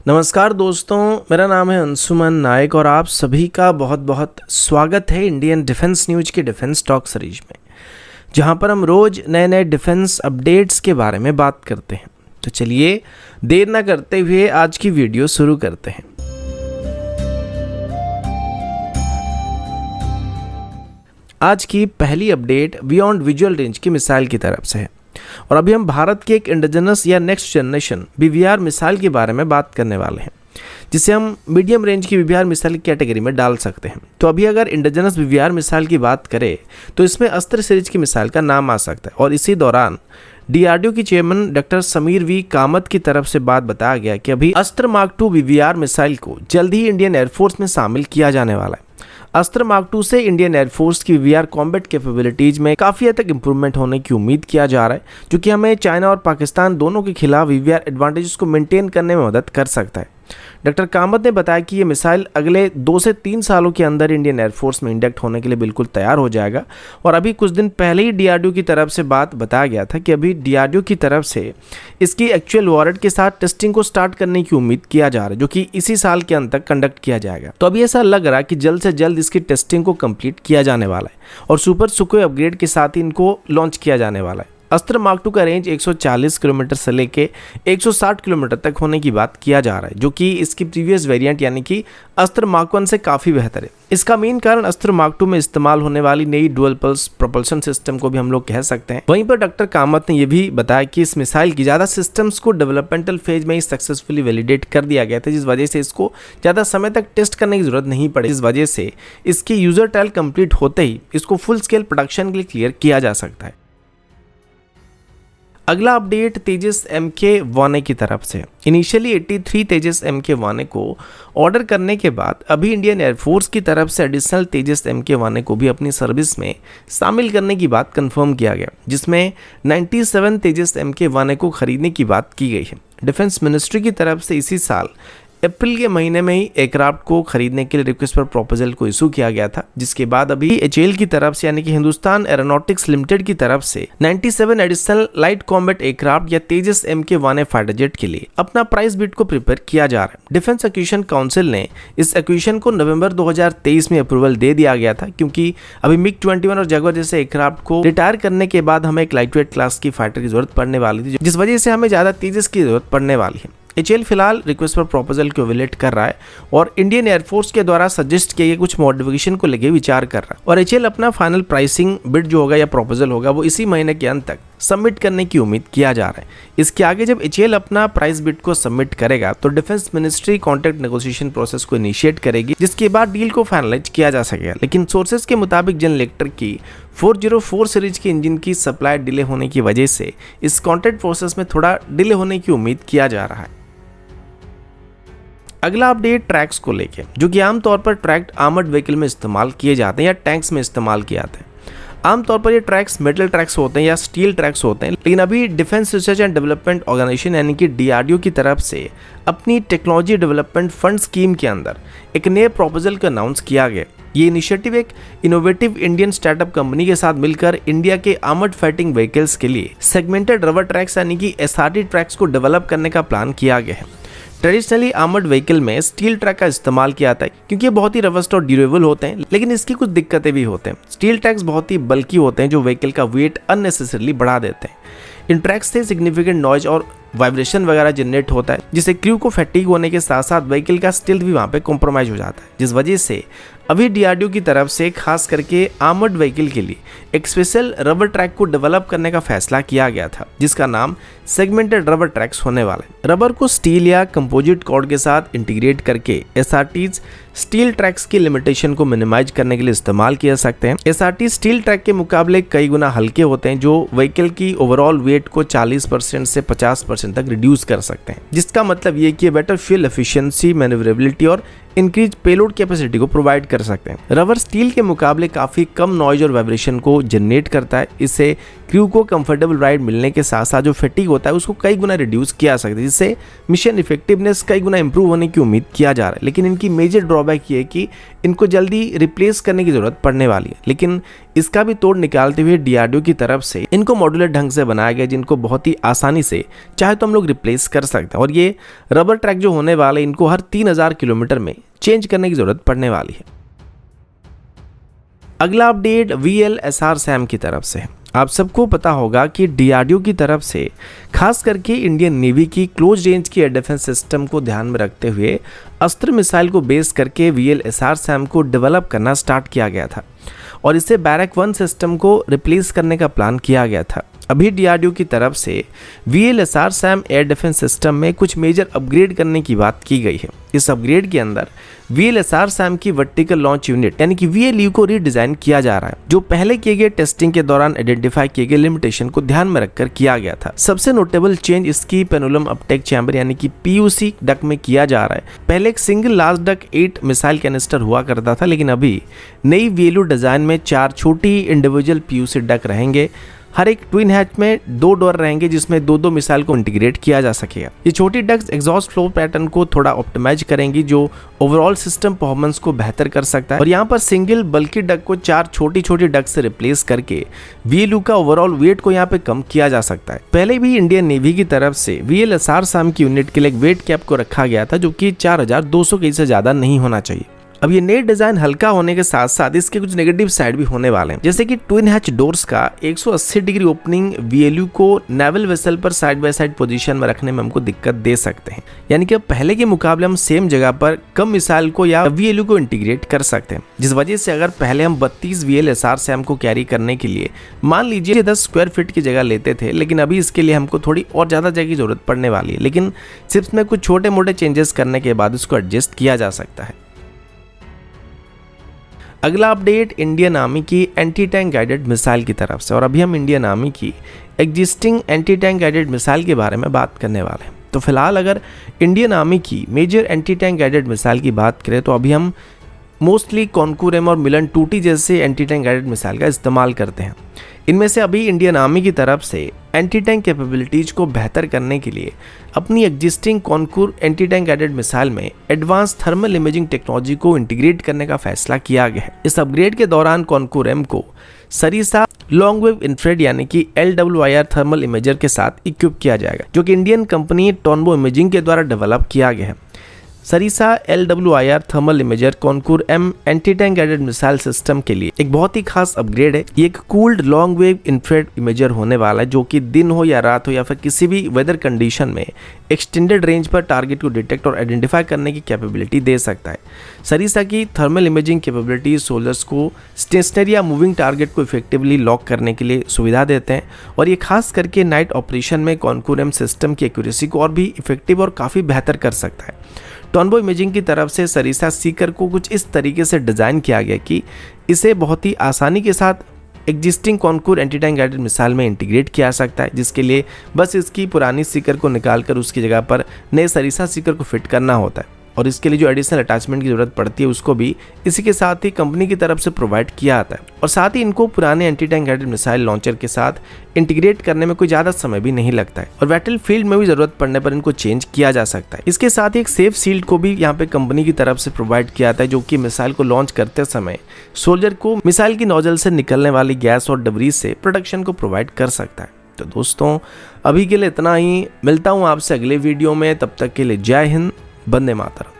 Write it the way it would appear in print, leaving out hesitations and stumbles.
नमस्कार दोस्तों, मेरा नाम है अंशुमन नायक और आप सभी का बहुत बहुत स्वागत है इंडियन डिफेंस न्यूज के डिफेंस टॉक सीरीज में, जहां पर हम रोज नए नए डिफेंस अपडेट्स के बारे में बात करते हैं। तो चलिए देर ना करते हुए आज की वीडियो शुरू करते हैं। आज की पहली अपडेट बियॉन्ड विजुअल रेंज की मिसाइल की तरफ से है और अभी हम भारत के एक इंडिजिनस या नेक्स्ट जनरेशन BVR मिसाइल के बारे में बात करने वाले हैं, जिसे हम मीडियम रेंज की BVR मिसाइल की कैटेगरी में डाल सकते हैं। तो अभी अगर इंडिजिनस BVR मिसाइल की बात करें तो इसमें अस्त्र सीरीज की मिसाइल का नाम आ सकता है और इसी दौरान DRDO की chairman doctor Sameer V Kamat की तरफ से बात बताया गया कि अभी अस्त्र मार्क 2 BVR मिसाइल को जल्द ही इंडियन एयरफोर्स में शामिल किया जाने वाला है। अस्त्र मार्क 2 से इंडियन एयरफोर्स की BVR कॉम्बैट कैपेबिलिटीज में काफ़ी हद तक इंप्रूवमेंट होने की उम्मीद किया जा रहा है, जो कि हमें चाइना और पाकिस्तान दोनों के खिलाफ BVR एडवांटेजेस को मेंटेन करने में मदद कर सकता है। डॉक्टर कामत ने बताया कि ये मिसाइल अगले 2 से 3 सालों के अंदर इंडियन एयरफोर्स में इंडक्ट होने के लिए बिल्कुल तैयार हो जाएगा। और अभी कुछ दिन पहले ही DRDO की तरफ से बात बताया गया था कि अभी DRDO की तरफ से इसकी एक्चुअल वॉरेट के साथ टेस्टिंग को स्टार्ट करने की उम्मीद किया जा रहा है, जो कि इसी साल के अंत तक कंडक्ट किया जाएगा। तो अभी ऐसा लग रहा है कि जल्द से जल्द इसकी टेस्टिंग को कंप्लीट किया जाने वाला है और सुपर सुखोई अपग्रेड के साथ ही इनको लॉन्च किया जाने वाला है। अस्त्र मार्क 2 का रेंज 140 किलोमीटर से लेके 160 किलोमीटर तक होने की बात किया जा रहा है, जो कि इसकी प्रीवियस वेरिएंट यानी कि अस्त्र मार्क 1 से काफ़ी बेहतर है। इसका मेन कारण अस्त्र मार्क 2 में इस्तेमाल होने वाली नई डुअल पल्स प्रोपल्शन सिस्टम को भी हम लोग कह सकते हैं। वहीं पर डॉक्टर कामत ने यह भी बताया कि इस मिसाइल की ज़्यादा सिस्टम्स को डेवलपमेंटल फेज में ही सक्सेसफुली वैलिडेट कर दिया गया था, जिस वजह से इसको ज़्यादा समय तक टेस्ट करने की जरूरत नहीं पड़ी। इस वजह से इसकी यूजर ट्रायल कंप्लीट होते ही इसको फुल स्केल प्रोडक्शन के लिए क्लियर किया जा सकता है। अगला अपडेट तेजस MK1A की तरफ से। इनिशियली 83 तेजस MK1A को ऑर्डर करने के बाद अभी इंडियन एयरफोर्स की तरफ से एडिशनल तेजस MK1A को भी अपनी सर्विस में शामिल करने की बात कंफर्म किया गया, जिसमें 97 तेजस MK1A को खरीदने की बात की गई है। डिफेंस मिनिस्ट्री की तरफ से इसी साल अप्रैल के महीने में ही एयरक्राफ्ट को खरीदने के लिए रिक्वेस्ट पर प्रपोजल को इशू किया गया था, जिसके बाद अभी HAL की तरफ से यानी कि हिंदुस्तान एरोनॉटिक्स लिमिटेड की तरफ से 97 एडिशनल लाइट कॉम्बैट एयरक्राफ्ट या तेजस MK1A फाइटर जेट के लिए अपना प्राइस बिड को प्रिपेयर किया जा रहा है। डिफेंस एक्विजिशन काउंसिल ने इस एक्विजिशन को नवंबर 2023 में अप्रूवल दे दिया गया था, क्योंकि अभी MiG-21 और जगुआर जैसे एयरक्राफ्ट को रिटायर करने के बाद हमें एक लाइटवेट क्लास की फाइटर की जरूरत पड़ने वाली थी, जिस वजह से हमें ज्यादा तेजस की जरूरत पड़ने वाली है। HAL फिलहाल रिक्वेस्ट पर प्रपोजल को इवैल्यूएट कर रहा है और इंडियन एयरफोर्स के द्वारा सजेस्ट किए गए कुछ मॉडिफिकेशन को लेकर विचार कर रहा है और HAL अपना फाइनल प्राइसिंग बिड जो होगा या प्रपोजल होगा वो इसी महीने के अंत तक सबमिट करने की उम्मीद किया जा रहा है। इसके आगे जब HAL अपना प्राइस बिड को सबमिट करेगा तो defence ministry contract negotiation process को इनिशिएट करेगी, जिसके बाद डील को फाइनलाइज किया जा सकेगा। लेकिन सोर्सेज के मुताबिक जनरल इलेक्ट्रिक की 404 सीरीज के इंजन की सप्लाई डिले होने की वजह से इस कॉन्ट्रैक्ट प्रोसेस में थोड़ा डिले होने की उम्मीद किया जा रहा है। अगला अपडेट ट्रैक्स को लेके, जो कि आमतौर पर ट्रैक्ड आर्मर्ड व्हीकल में इस्तेमाल किए जाते हैं या टैंक्स में इस्तेमाल किए जाते हैं। आमतौर पर ये ट्रैक्स मेटल ट्रैक्स होते हैं या स्टील ट्रैक्स होते हैं, लेकिन अभी defence research and development organisation यानी कि DRDO की तरफ से अपनी टेक्नोलॉजी डेवलपमेंट फंड स्कीम के अंदर एक नए प्रपोजल को अनाउंस किया गया। ये इनिशिएटिव एक इनोवेटिव इंडियन स्टार्टअप कंपनी के साथ मिलकर इंडिया के आर्मर्ड फाइटिंग व्हीकल्स के लिए सेगमेंटेड रबर ट्रैक्स यानी कि SRT ट्रैक्स को डेवलप करने का प्लान किया गया है। ट्रेडिशनली आर्मर्ड व्हीकल में स्टील ट्रैक का इस्तेमाल किया जाता है, क्योंकि ये बहुत ही रबस्ट और ड्यूरेबल होते हैं, लेकिन इसकी कुछ दिक्कतें भी होते हैं। स्टील ट्रैक्स बहुत ही बल्की होते हैं, जो व्हीकल का वेट अननेसेसरली बढ़ा देते हैं। इन ट्रैक्स से सिग्निफिकेंट नॉइज और वाइब्रेशन वगैरह जनरेट होता है, जिससे क्रू को फैटिग होने के साथ साथ व्हीकल का स्टिल्थ भी वहाँ पे कॉम्प्रोमाइज हो जाता है, जिस वजह से अभी DRDO की तरफ से खास करके आर्मर्ड व्हीकल के लिए एक स्पेशल रबर ट्रैक को डेवलप करने का फैसला किया गया था, जिसका नाम सेगमेंटेड रबर ट्रैक्स होने वाला है। रबर को स्टील या कंपोजिट कॉर्ड के साथ इंटीग्रेट करके SRTs स्टील ट्रैक्स की लिमिटेशन को मिनिमाइज करने के लिए इस्तेमाल किया सकते हैं। SRT स्टील ट्रैक के मुकाबले कई गुना हल्के होते हैं, जो व्हीकल की ओवरऑल वेट को 40% से 50% तक रिड्यूस कर सकते हैं, जिसका मतलब ये कि बेटर फ्यूल एफिशिएंसी, मैन्युवरेबिलिटी और इंक्रीज पेलोड कैपेसिटी को प्रोवाइड कर सकते हैं। रबर स्टील के मुकाबले काफ़ी कम नॉइज और वाइब्रेशन को जनरेट करता है। इससे क्रू को कंफर्टेबल राइड मिलने के साथ साथ जो फैटिग होता है उसको कई गुना रिड्यूस किया सकता है, जिससे मिशन इफेक्टिवनेस कई गुना इंप्रूव होने की उम्मीद किया जा रहा है। लेकिन इनकी मेजर ड्रॉबैक ये है कि इनको जल्दी रिप्लेस करने की ज़रूरत पड़ने वाली है, लेकिन इसका भी तोड़ निकालते हुए DRDO की तरफ से इनको मॉड्यूलर ढंग से बनाया गया, जिनको बहुत ही आसानी से चाहे तो हम लोग रिप्लेस कर सकते हैं। और ये रबर ट्रैक जो होने वाले इनको हर 3000 किलोमीटर में चेंज करने की ज़रूरत पड़ने वाली है। अगला अपडेट VLSR SAM की तरफ से है। आप सबको पता होगा कि DRDO की तरफ से खास करके इंडियन नेवी की क्लोज रेंज की एयर डिफेंस सिस्टम को ध्यान में रखते हुए अस्त्र मिसाइल को बेस करके VLSR SAM को डेवलप करना स्टार्ट किया गया था और इससे बैरक 1 सिस्टम को रिप्लेस करने का प्लान किया गया था। अभी DRDO की तरफ से VLSR SAM air defence system में कुछ मेजर अपग्रेड करने की बात की गई है। इस अपग्रेड के अंदर VLSR SAM की वर्टिकल लॉन्च यूनिट यानी कि VLU को रीडिजाइन किया जा रहा है, जो पहले किए गए टेस्टिंग के दौरान आइडेंटिफाई किए गए लिमिटेशन को ध्यान में रखकर किया गया था। सबसे नोटेबल चेंज इसकी पेनुलम अपटेक चैम्बर यानी कि PUC डक में किया जा रहा है। पहले एक single large duck 8 missile canister हुआ करता था, लेकिन अभी नई VLU डिजाइन में 4 छोटी इंडिविजुअल PUC डक रहेंगे। हर एक ट्विन हैच में 2 डोर रहेंगे जिसमें 2-2 मिसाइल को इंटीग्रेट किया जा सकेगा। ये छोटी डक्स एग्जॉस्ट फ्लो पैटर्न को थोड़ा ऑप्टिमाइज करेंगी, जो ओवरऑल सिस्टम परफॉर्मेंस को बेहतर कर सकता है। और यहाँ पर सिंगल बल्कि डक को 4 छोटी डक से रिप्लेस करके VLU का ओवरऑल वेट को यहाँ पे कम किया जा सकता है। पहले भी इंडियन नेवी की तरफ से VLSR SAM की यूनिट के लिए एक वेट कैप को रखा गया था, जो कि 4200 kg से ज्यादा नहीं होना चाहिए। अब ये नए डिजाइन हल्का होने के साथ साथ इसके कुछ नेगेटिव साइड भी होने वाले हैं, जैसे कि ट्विन हैच डोर्स का 180 डिग्री ओपनिंग VLU को नेवल वेसल पर साइड बाय साइड पोजीशन में रखने में हमको दिक्कत दे सकते हैं। यानी कि पहले के मुकाबले हम सेम जगह पर कम मिसाइल को या VLU को इंटीग्रेट कर सकते हैं, जिस वजह से अगर पहले हम 32 VLSR SAM को कैरी करने के लिए मान लीजिए 10 स्क्वायर फीट की जगह लेते थे, लेकिन अभी इसके लिए हमको थोड़ी और ज्यादा जगह की जरूरत पड़ने वाली है। लेकिन चिप्स में कुछ छोटे मोटे चेंजेस करने के बाद इसको एडजस्ट किया जा सकता है। अगला अपडेट इंडियन आर्मी की एंटी टैंक गाइडेड मिसाइल की तरफ से, और अभी हम इंडियन आर्मी की existing anti tank guided missile के बारे में बात करने वाले हैं। तो फिलहाल अगर इंडियन आर्मी की major anti tank guided missile की बात करें तो अभी हम मोस्टली कॉन्कूर M और मिलन 2T जैसे एंटी टैंक गाइडेड मिसाइल का इस्तेमाल करते हैं। इनमें से अभी इंडियन आर्मी की तरफ से एंटी टैंक कैपेबिलिटीज को बेहतर करने के लिए अपनी existing Konkurs anti tank guided missile में एडवांस थर्मल इमेजिंग टेक्नोलॉजी को इंटीग्रेट करने का फैसला किया गया है। इस अपग्रेड के दौरान कॉन्कूर M को सरीसा लॉन्ग वेव इंफ्रारेड यानी कि LWIR थर्मल इमेजर के साथ इक्विप किया जाएगा, जो कि इंडियन कंपनी टोनबो इमेजिंग के द्वारा डेवलप किया गया है। Sarisa LWIR thermal imager Konkurs M anti tank guided missile system के लिए एक बहुत ही खास अपग्रेड है। ये एक cooled long wave infrared imager होने वाला है, जो कि दिन हो या रात हो या फिर किसी भी वेदर कंडीशन में एक्सटेंडेड रेंज पर टारगेट को डिटेक्ट और आइडेंटिफाई करने की कैपेबिलिटी दे सकता है। सरीसा की थर्मल इमेजिंग कैपेबिलिटी सोल्जर्स को स्टेशनरी या मूविंग टारगेट को इफेक्टिवली लॉक करने के लिए सुविधा देते हैं, और ये खास करके नाइट ऑपरेशन में कॉन्कूर M सिस्टम की एक्यूरेसी को और भी इफेक्टिव और काफ़ी बेहतर कर सकता है। टोनबो इमेजिंग की तरफ से सरीसा सीकर को कुछ इस तरीके से डिज़ाइन किया गया कि इसे बहुत ही आसानी के साथ existing Konkurs anti tank guided missile में इंटीग्रेट किया जा सकता है, जिसके लिए बस इसकी पुरानी सीकर को निकालकर उसकी जगह पर नए सरीसा सीकर को फिट करना होता है, और इसके लिए जो एडिशनल अटैचमेंट की जरूरत पड़ती है उसको भी इसी के साथ ही कंपनी की तरफ से प्रोवाइड किया जाता है। और साथ ही इनको पुराने anti tank guided missile launcher के साथ इंटीग्रेट करने में कोई ज़्यादा समय भी नहीं लगता है, और बैटल फील्ड में भी ज़रूरत पड़ने पर इनको चेंज किया जा सकता है। इसके साथ ही एक सेफ सील्ड को भी यहाँ पे कंपनी की तरफ से प्रोवाइड किया जाता है, जो कि मिसाइल को लॉन्च करते समय सोल्जर को मिसाइल की नोजल से निकलने वाली गैस और डबरीज से प्रोटेक्शन को प्रोवाइड कर सकता है। तो दोस्तों अभी के लिए इतना ही, मिलता हूँ आपसे अगले वीडियो में, तब तक के लिए जय हिंद, वंदे मातरम।